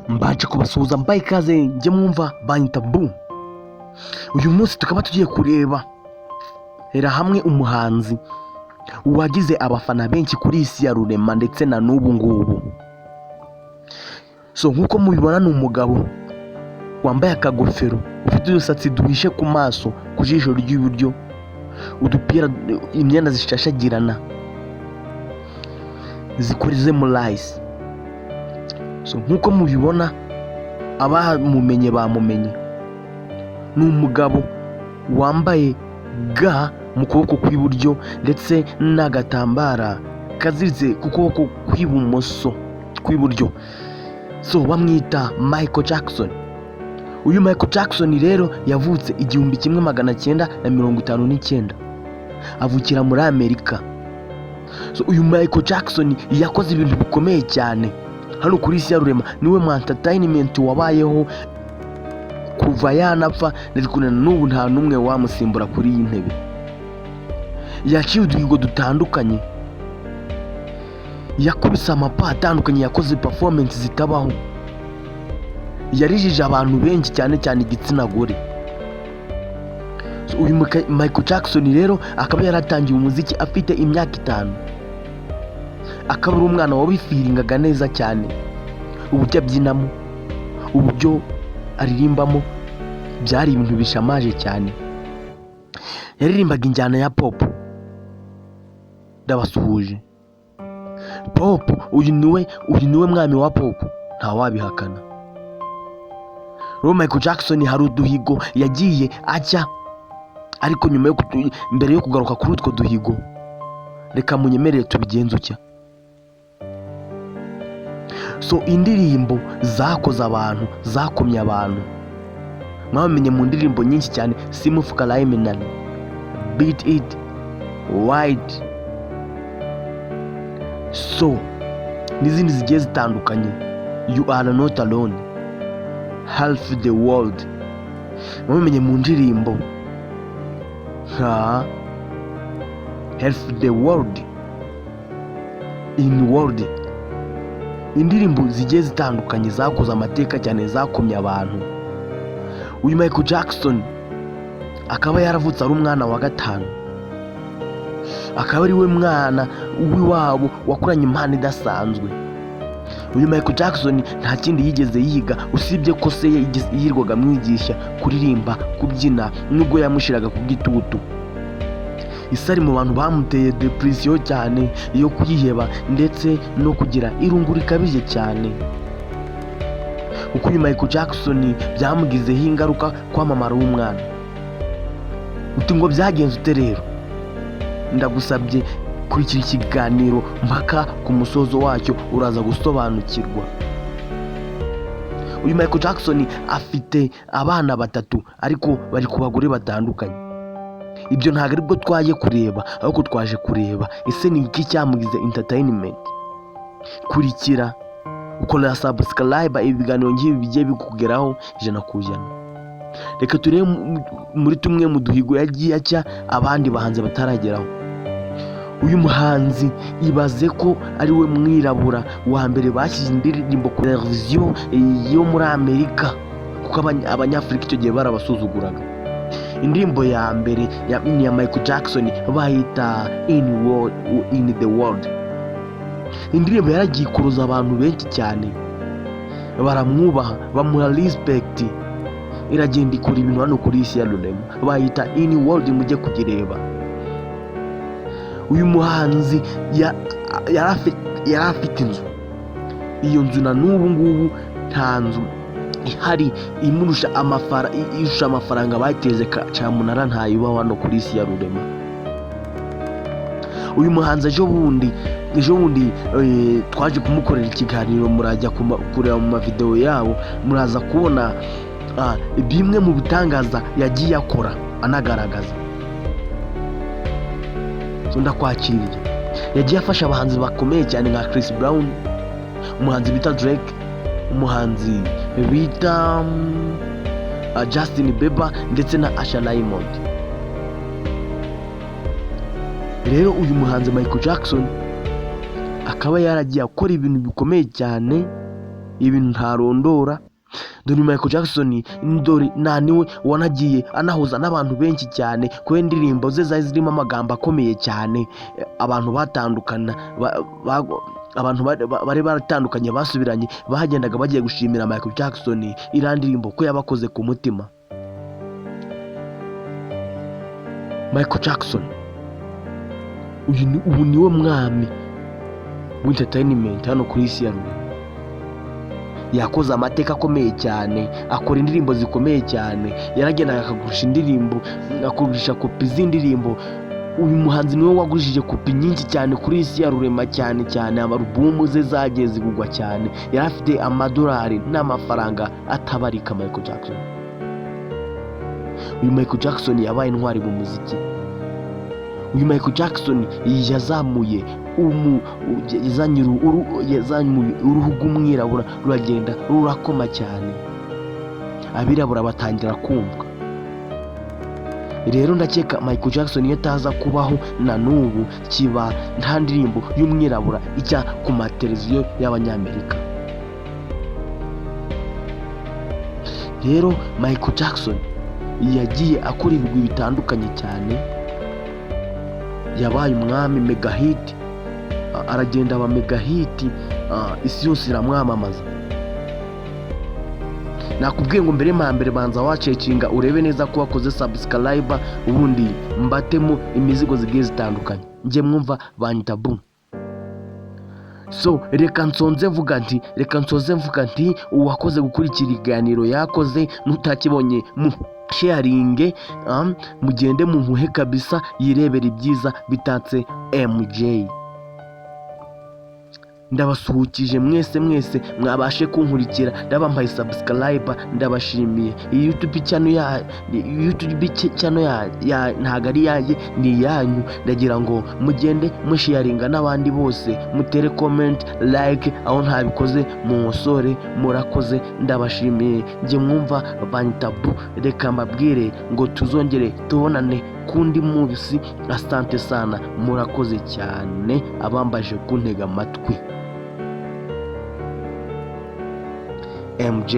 Mbaje kubasuhuza mbaye ikaze njye mwumva banyita Boo. Uyu munsi tukaba tugiye kureba hera hamwe umuhanzi wagize abafana benshi kuri isi ya rurema ndetse na n'ubu ngubu. Nkuko mubibona ni umugabo wambaye akagofero, ufite udusatsi duhishe ku maso, ku jisho ry'iburyo, udupira, imyenda zishashagirana zikoze mu rice. Nkuko mubibona abamumenye bamumenye, ni umugabo wambaye ga mu kuboko kw'iburyo ndetse n'agatambara kaziritse ku kuboko kw'ibumoso kw'iburyo. Bamwita Michael Jackson. Uyu Michael Jackson rero yavutse 1959, avukira muri Amerika. Uyu Michael Jackson yakoze ibintu bikomeye cyane hano kuri isi ya rurema. Niwe mu entertainment wabayeho kuva yanapfa, ndetse n'ubu nta numwe wamusimbura kuri iyi ntebe. Yaciye uduhigo dutandukanye, yakubise amapa atandukanye, yakoze performance zitabaho, yarijije abantu benshi cyane cyane igitsina gore. Uyu Michael Jackson rero akaba yaratangiye umuziki afite imyaka 5. Akaba ari umwana wabifiringaga neza cyane, uburyo abyinamo, uburyo aririmbamo byari ibintu bishamaje cyane. Yaririmbaga injyana ya pop. Ndabasuhuje. Pop, uyu niwe mwami wa pop, nta wabihakana. Michael Jackson hari uduhigo yagiye ajya, ariko nyuma mbere yo kugaruka kuri utwo duhigo, reka munyemerere tubigenze utya. Indirimbo zakoze abantu, zakomye abantu, mwamenye mu ndirimbo nyinshi cyane: Simufuka Liminal, Beat It, Wide, n'izindi zigiye zitandukanye, You Are Not Alone, Half the World. Mwamenye mu ndirimbo nka Half the World, In World. Indirimbo zigiye zitandukanye zakoze amateka cyane, zakomye abantu. Uyu Michael Jackson akaba yaravutse ari umwana wa 5. Akaba ari we mwana w'iwabo wakuranye impano idasanzwe. Uyu Michael Jackson nta kindi yigeze yiga usibye ko se yirwaga amwigisha kuririmba, kubyina, nubwo yamushiraga ku gitutu. Isari mu bantu bamuteye depression cyane, yo kuyiheba ndetse no kugira irungu rikabije cyane. Uko uyu Michael Jackson byamugizeho ingaruka kwamamara w'umwana. Ngo byagenze ute rero? Ndagusabye kurikira ikiganiro mpaka ku musozo wacyo, uraza gusobanukirwa. Uyu Michael Jackson afite abana 3, ariko bari ku bagore batandukanye. Ibyo ntabwo aribwo twaje kureba, ahubwo twaje kureba ese ni iki cyamugize entertainment. Kurikira ukora subscribe, ibiganiro ngibi bigiye bikugeraho 100%. Reka turebe muri tumwe mu duhigo yagiye acya abandi bahanzi batarageraho. Uyu muhanzi ibaze ko ari we mwirabura wa mbere bashyize indirimbo ku televiziyo yo muri Amerika, kuko abanyafurika icyo gihe barabasuzuguraga. Indirimbo ya mbere ya Michael Jackson bayita In the World. Indirimbo yaragiye kuruza abantu benshi cyane, baramwubaha, bamuha respect. Iragenda ikora ibintu hano kuri isi ya rurema, bayita In World, mujye kugireba. Uyu muhanzi yari afite inzu. Iyo nzu na n'ubu ngubu nta nzu ihari imurusha amafaranga bayiteze cyamunara ntayibaho hano kuri isi ya rurema. Uyu muhanzi ejo bundi twaje kumukorera ikiganiro, murajya kureba mu mavideo yabo, muraza kubona bimwe mu bitangaza yagiye akora anagaragaza. Ndakwakiriye. Yagiye afasha abahanzi bakomeye cyane nka Chris Brown, umuhanzi bita Drake, umuhanzi bita Justin Bieber ndetse na Asha Raymond. Rero uyu muhanzi Michael Jackson akaba yaragiye akora ibintu bikomeye cyane ibintu ntarondora. Dore Michael Jackson ndori naniwe wanagiye anahuza n'abantu benshi cyane kubera indirimbo ze zari zirimo amagambo akomeye cyane. Abantu batandukana abantu bari baratandukanye basubiranye bahagendaga bagiye gushimira Michael Jackson iriya ndirimbo ko yabakoze ku mutima. Michael Jackson ubu niwe mwami w'entertainment hano kuri isi ya rurema. Yakoze amateka akomeye cyane, akora indirimbo zikomeye cyane, yaragendaga akagurisha indirimbo, akagurisha kopi z'indirimbo. Uyu muhanzi niwe wagurishije kopi nyinshi cyane kuri isi ya rurema cyane cyane. Alubumu ze zagiye zigugwa cyane, yari afite amadolari n'amafaranga atabarika. Michael Jackson, uyu Michael Jackson yabaye intwari mu muziki. Uyu Michael Jackson yazamuye uruhu rw'umwirabura ruragenda rurakoma cyane, abirabura batangira kumva. Rero ndakeka Michael Jackson iyo ataza kubaho na n'ubu kiba nta ndirimbo y'umwirabura ijya ku mateleviziyo y'abanyamerika. Rero Michael Jackson yagiye akora ibigwi bitandukanye cyane, yabaye umwami, mega hit, aragenda aba mega hit, isi yose iramwamamaza. Nakubwiye ngo mbere banza wacekinga urebe neza ko wakoze subscribe, ubundi mbatemo imizigo zigiye zitandukanye. Nje mwumva banyita boom. So reka nsonze mvuga nti uwakoze gukurikira iganiro yakoze, nutakibonye mu sharing, mugende mumuhe kabisa yirebera ibyiza bitatse MJ. Ndabasuhukije mwese mwabashe kunkurikira, ndabambaye subscribe, ndabashimiye. Iyi YouTube channel ya ntago ari yaye ni yanyu. Ndagira ngo mugende musharinga n'abandi bose, mutere comment, like aho ntabikoze munsore. Murakoze, ndabashimiye. Nje mwumva Bantabu, reka mbabwire ngo tuzongere tubonane kundi munsi. Asante sana, murakoze cyane abambaje kuntega amatwi. MJ.